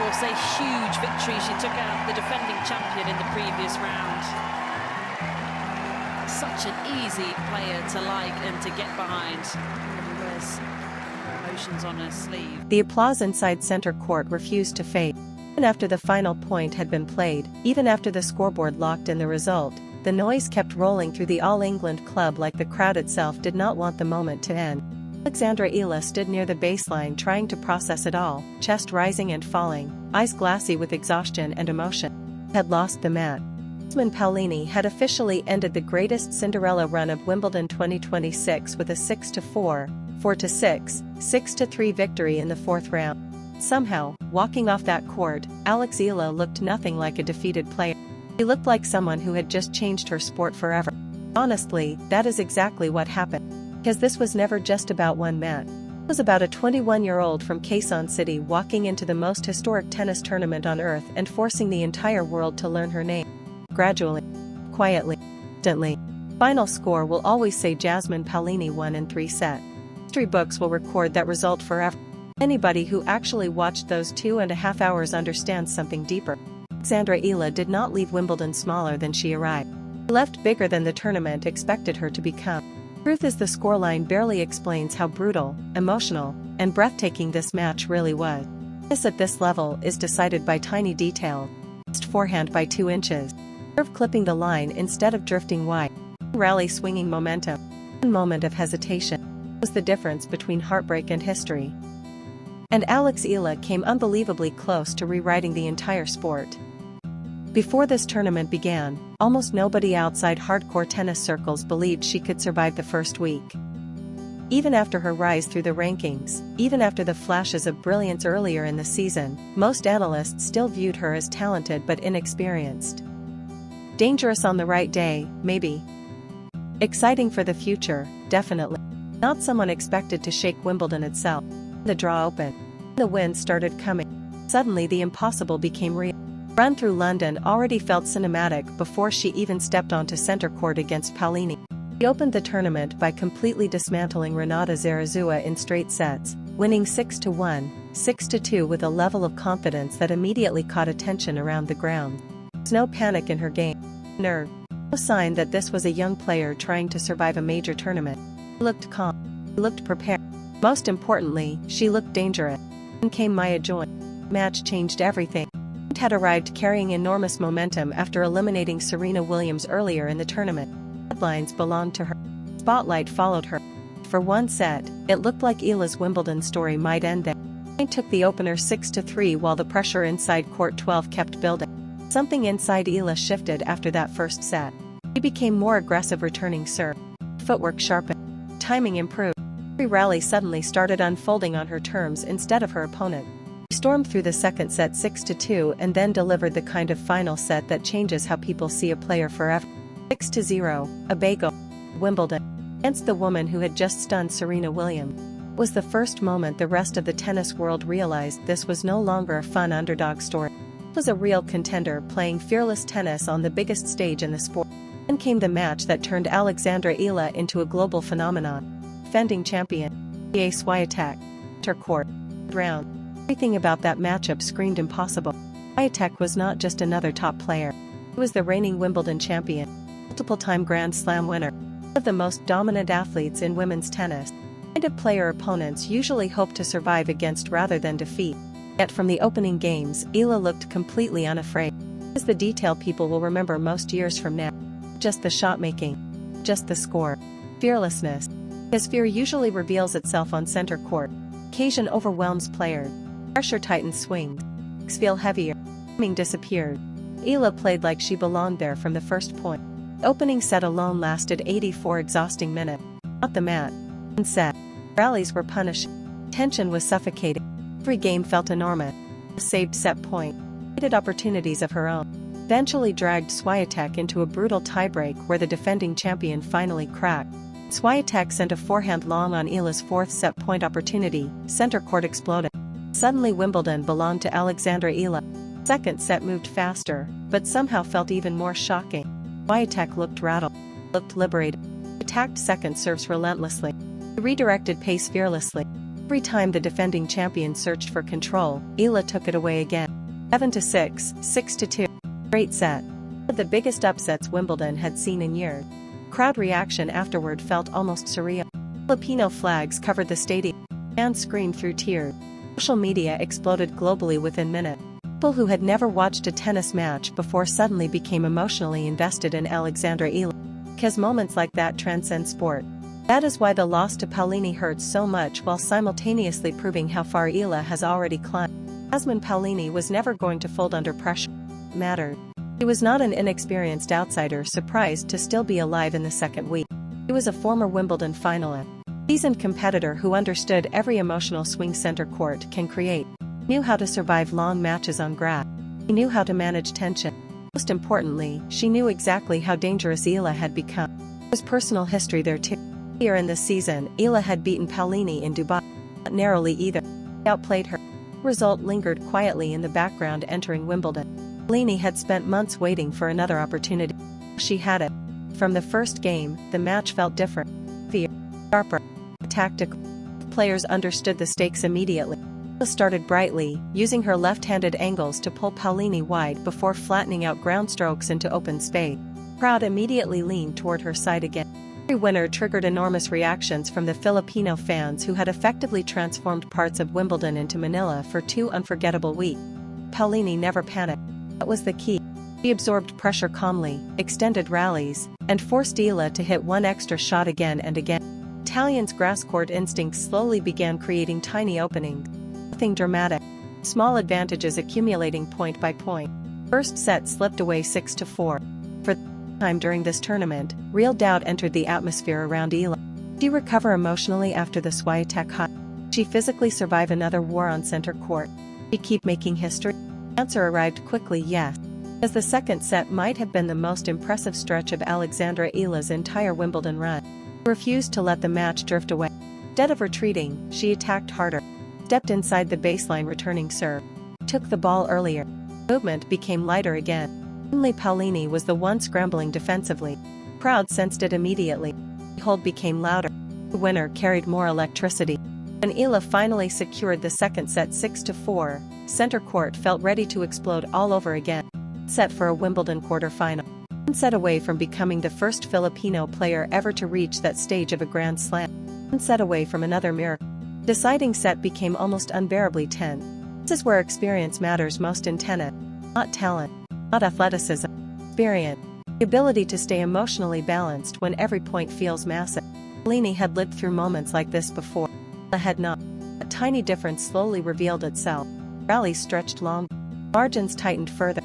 course, a huge victory. She took out the defending champion in the previous round. Such an easy player to like and to get behind. Wears her emotions on her sleeve. The applause inside center court refused to fade. Even after the final point had been played, even after the scoreboard locked in the result, the noise kept rolling through the All England club like the crowd itself did not want the moment to end. Alex Eala stood near the baseline trying to process it all, chest rising and falling, eyes glassy with exhaustion and emotion. Had lost the match. Jasmine Paolini had officially ended the greatest Cinderella run of Wimbledon 2026 with a 6-4, 4-6, 6-3 victory in the fourth round. Somehow, walking off that court, Alex Eala looked nothing like a defeated player. She looked like someone who had just changed her sport forever. Honestly, that is exactly what happened. Because this was never just about one match. It was about a 21-year-old from Quezon City walking into the most historic tennis tournament on earth and forcing the entire world to learn her name. Gradually, quietly, instantly. Final score will always say Jasmine Paolini won in 3 sets. History books will record that result forever. Anybody who actually watched those 2.5 hours understands something deeper. Alex Eala did not leave Wimbledon smaller than she arrived. She left bigger than the tournament expected her to become. Truth is, the scoreline barely explains how brutal, emotional, and breathtaking this match really was. Tennis at this level is decided by tiny details. Just forehand by 2 inches. Serve clipping the line instead of drifting wide. Rally swinging momentum. One moment of hesitation. That was the difference between heartbreak and history. And Alex Eala came unbelievably close to rewriting the entire sport. Before this tournament began, almost nobody outside hardcore tennis circles believed she could survive the first week. Even after her rise through the rankings, even after the flashes of brilliance earlier in the season, most analysts still viewed her as talented but inexperienced. Dangerous on the right day, maybe. Exciting for the future, definitely. Not someone expected to shake Wimbledon itself. The draw opened. The wind started coming. Suddenly the impossible became real. The run through London already felt cinematic before she even stepped onto center court against Paolini. She opened the tournament by completely dismantling Renata Zarazua in straight sets, winning 6-1, 6-2 with a level of confidence that immediately caught attention around the ground. There was no panic in her game. Nerve. No sign that this was a young player trying to survive a major tournament. She looked calm. She looked prepared. Most importantly, she looked dangerous. Then came Maya Joy. The match changed everything. She had arrived carrying enormous momentum after eliminating Serena Williams earlier in the tournament. Headlines belonged to her. Spotlight followed her. For one set, it looked like Eala's Wimbledon story might end there. She took the opener 6-3 while the pressure inside court 12 kept building. Something inside Eala shifted after that first set. She became more aggressive returning serve. Footwork sharpened. Timing improved. Every rally suddenly started unfolding on her terms instead of her opponent. She stormed through the second set 6-2 and then delivered the kind of final set that changes how people see a player forever. 6-0, a bagel. Wimbledon. Against the woman who had just stunned Serena Williams. It was the first moment the rest of the tennis world realized this was no longer a fun underdog story. It was a real contender playing fearless tennis on the biggest stage in the sport. Then came the match that turned Alex Eala into a global phenomenon. Defending champion, Iga Swiatek. Center court. Round. Everything about that matchup screamed impossible. Swiatek was not just another top player. He was the reigning Wimbledon champion, multiple-time Grand Slam winner, one of the most dominant athletes in women's tennis. The kind of player opponents usually hope to survive against rather than defeat. Yet from the opening games, Eala looked completely unafraid. This is the detail people will remember most years from now. Just the shot making. Just the score. Fearlessness. His fear usually reveals itself on center court. Occasion overwhelms players. Pressure tightens swings. Legs feel heavier. Timing disappeared. Eala played like she belonged there from the first point. The opening set alone lasted 84 exhausting minutes. Not the match. One set. Rallies were punishing. Tension was suffocating. Every game felt enormous. A saved set point. Created opportunities of her own. Eventually dragged Swiatek into a brutal tiebreak where the defending champion finally cracked. Swiatek sent a forehand long on Eala's fourth set point opportunity. Center court exploded. Suddenly Wimbledon belonged to Alex Eala. Second set moved faster, but somehow felt even more shocking. Swiatek looked rattled. Looked liberated. Attacked second serves relentlessly. He redirected pace fearlessly. Every time the defending champion searched for control, Eala took it away again. 7-6, 6-2. Great set. One of the biggest upsets Wimbledon had seen in years. Crowd reaction afterward felt almost surreal. Filipino flags covered the stadium. Fans screamed through tears. Social media exploded globally within minutes. People who had never watched a tennis match before suddenly became emotionally invested in Alexandra Eala. Because moments like that transcend sport. That is why the loss to Paulini hurts so much while simultaneously proving how far Eala has already climbed. Jasmine Paulini was never going to fold under pressure. It mattered. He was not an inexperienced outsider surprised to still be alive in the second week. He was a former Wimbledon finalist. Seasoned competitor who understood every emotional swing center court can create. He knew how to survive long matches on grass. He knew how to manage tension. Most importantly, she knew exactly how dangerous Eala had become. There was personal history there too. Earlier in the season, Eala had beaten Paulini in Dubai. Not narrowly either. He outplayed her. The result lingered quietly in the background entering Wimbledon. Paulini had spent months waiting for another opportunity. She had it. From the first game, the match felt different. Heavier, sharper, tactical. Players understood the stakes immediately. Eala started brightly, using her left-handed angles to pull Paulini wide before flattening out ground strokes into open space. The crowd immediately leaned toward her side again. Every winner triggered enormous reactions from the Filipino fans who had effectively transformed parts of Wimbledon into Manila for 2 unforgettable weeks. Paulini never panicked. That was the key. She absorbed pressure calmly, extended rallies, and forced Eala to hit one extra shot again and again. Italians' grass court instincts slowly began creating tiny openings. Nothing dramatic. Small advantages accumulating point by point. First set slipped away 6-4. For the first time during this tournament, real doubt entered the atmosphere around Eala. Did she recover emotionally after the Swiatek high? Did she physically survive another war on center court? Did she keep making history? The answer arrived quickly, yes. As the second set might have been the most impressive stretch of Alexandra Eala's entire Wimbledon run. She refused to let the match drift away. Instead of retreating, she attacked harder. Stepped inside the baseline returning serve. Took the ball earlier. Movement became lighter again. Only Paulini was the one scrambling defensively. The crowd sensed it immediately. The hold became louder. The winner carried more electricity. When Eala finally secured the second set 6-4, center court felt ready to explode all over again. Set for a Wimbledon quarterfinal. One set away from becoming the first Filipino player ever to reach that stage of a Grand Slam. One set away from another miracle. The deciding set became almost unbearably tense. This is where experience matters most in tennis. Not talent, not athleticism, experience. The ability to stay emotionally balanced when every point feels massive. Paulini had lived through moments like this before. Eala had not. A tiny difference slowly revealed itself. Rallies stretched longer. Margins tightened further.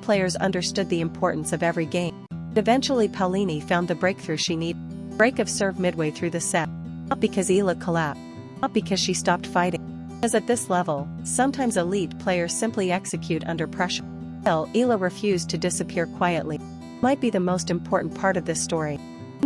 Players understood the importance of every game. But eventually Paulini found the breakthrough she needed. A break of serve midway through the set. Not because Eala collapsed. Not because she stopped fighting. Because at this level, sometimes elite players simply execute under pressure. Still, Eala refused to disappear quietly. Might be the most important part of this story.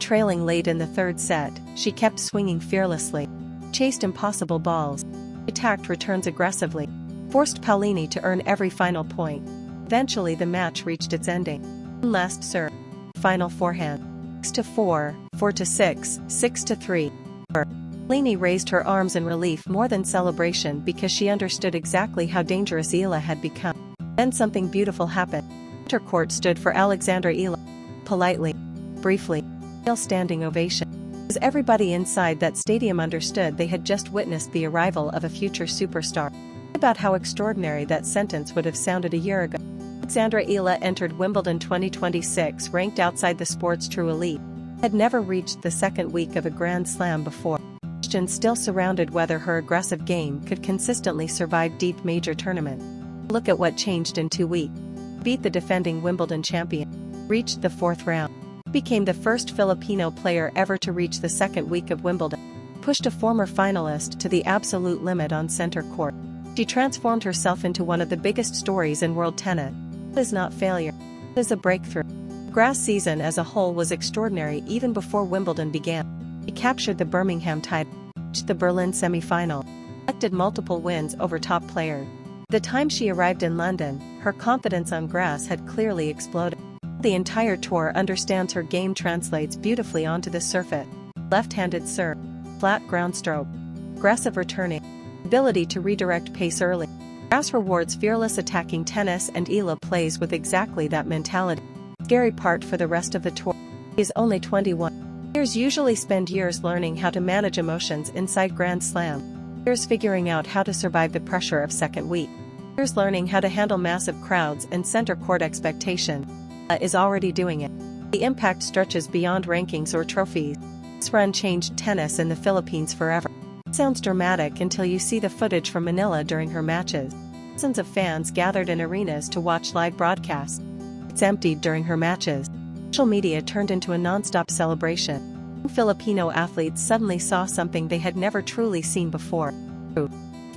Trailing late in the third set, she kept swinging fearlessly. Chased impossible balls. Attacked returns aggressively. Forced Paulini to earn every final point. Eventually the match reached its ending. One last serve. Final forehand. 6-4, 4-6, 6-3. Paulini raised her arms in relief more than celebration because she understood exactly how dangerous Eala had become. Then something beautiful happened. Center court stood for Alexandra Eala. Politely. Briefly. A standing ovation. As everybody inside that stadium understood they had just witnessed the arrival of a future superstar. Think about how extraordinary that sentence would have sounded a year ago. Alexandra Eala entered Wimbledon 2026 ranked outside the sport's true elite. Had never reached the second week of a Grand Slam before. Questions still surrounded whether her aggressive game could consistently survive deep major tournaments. Look at what changed in 2 weeks. Beat the defending Wimbledon champion. Reached the fourth round. Became the first Filipino player ever to reach the second week of Wimbledon. Pushed a former finalist to the absolute limit on center court. She transformed herself into one of the biggest stories in world tennis. It is not failure. It is a breakthrough. The grass season as a whole was extraordinary even before Wimbledon began. She captured the Birmingham title, reached the Berlin semi-final, collected multiple wins over top players. By the time she arrived in London, her confidence on grass had clearly exploded. The entire tour understands her game translates beautifully onto the surface. Left-handed serve, flat ground stroke, aggressive returning, ability to redirect pace early. Grass rewards fearless attacking tennis, and Eala plays with exactly that mentality. Scary part for the rest of the tour. He is only 21. Players usually spend years learning how to manage emotions inside Grand Slam. Years figuring out how to survive the pressure of second week. Years learning how to handle massive crowds and center court expectation. Is already doing it. The impact stretches beyond rankings or trophies. This run changed tennis in the Philippines forever. It sounds dramatic until you see the footage from Manila during her matches. Thousands of fans gathered in arenas to watch live broadcasts. It's emptied during her matches. Social media turned into a non-stop celebration. Filipino athletes suddenly saw something they had never truly seen before.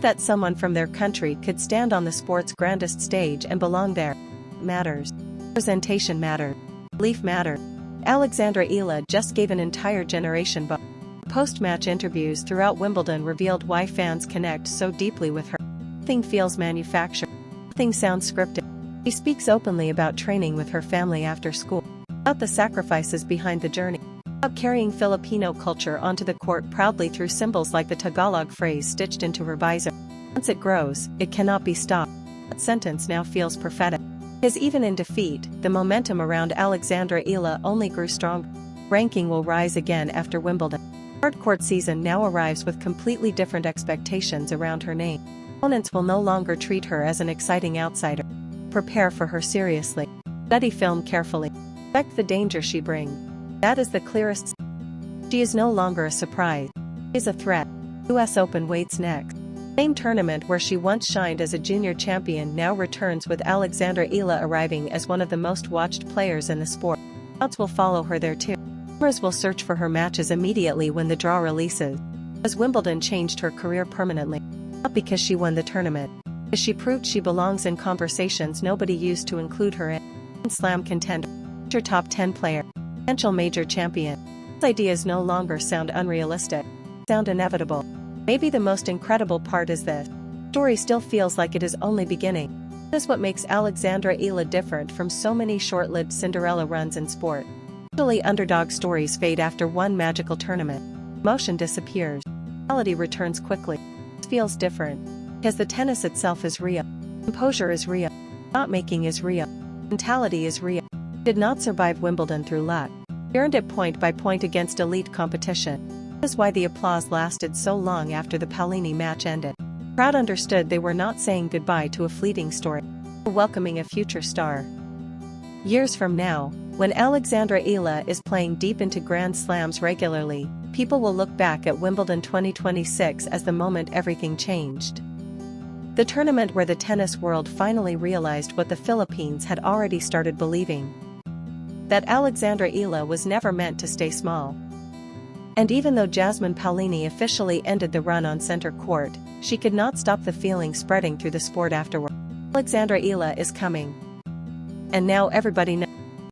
That someone from their country could stand on the sport's grandest stage and belong there. Matters. Representation matters. Belief matters. Alexandra Eala just gave an entire generation boost. Post-match interviews throughout Wimbledon revealed why fans connect so deeply with her. Nothing feels manufactured. Nothing sounds scripted. She speaks openly about training with her family after school. About the sacrifices behind the journey. About carrying Filipino culture onto the court proudly through symbols like the Tagalog phrase stitched into her visor. Once it grows, it cannot be stopped. That sentence now feels prophetic. Because even in defeat, the momentum around Alexandra Eala only grew stronger. Ranking will rise again after Wimbledon. Hard court season now arrives with completely different expectations around her name. Opponents will no longer treat her as an exciting outsider. Prepare for her seriously. Study film carefully. Expect the danger she brings. That is the clearest. She is no longer a surprise. She is a threat. US Open waits next. Same tournament where she once shined as a junior champion now returns with Alexandra Eala arriving as one of the most watched players in the sport. Crowds will follow her there too. Cameras will search for her matches immediately when the draw releases. As Wimbledon changed her career permanently. Not because she won the tournament. Because she proved she belongs in conversations nobody used to include her in. Grand Slam contender. Future top 10 player. Potential major champion. These ideas no longer sound unrealistic. They sound inevitable. Maybe the most incredible part is this. The story still feels like it is only beginning. That is what makes Alexandra Eala different from so many short-lived Cinderella runs in sport. Usually underdog stories fade after one magical tournament. Emotion disappears. Reality returns quickly. This feels different. Because the tennis itself is real. Composure is real. Not making is real. Mentality is real. She did not survive Wimbledon through luck. She earned it point by point against elite competition. That is why the applause lasted so long after the Paolini match ended. The crowd understood they were not saying goodbye to a fleeting story. They were welcoming a future star. Years from now, when Alexandra Eala is playing deep into Grand Slams regularly, people will look back at Wimbledon 2026 as the moment everything changed. The tournament where the tennis world finally realized what the Philippines had already started believing. That Alexandra Eala was never meant to stay small. And even though Jasmine Paolini officially ended the run on center court, she could not stop the feeling spreading through the sport afterward. Alexandra Eala is coming. And now everybody knows.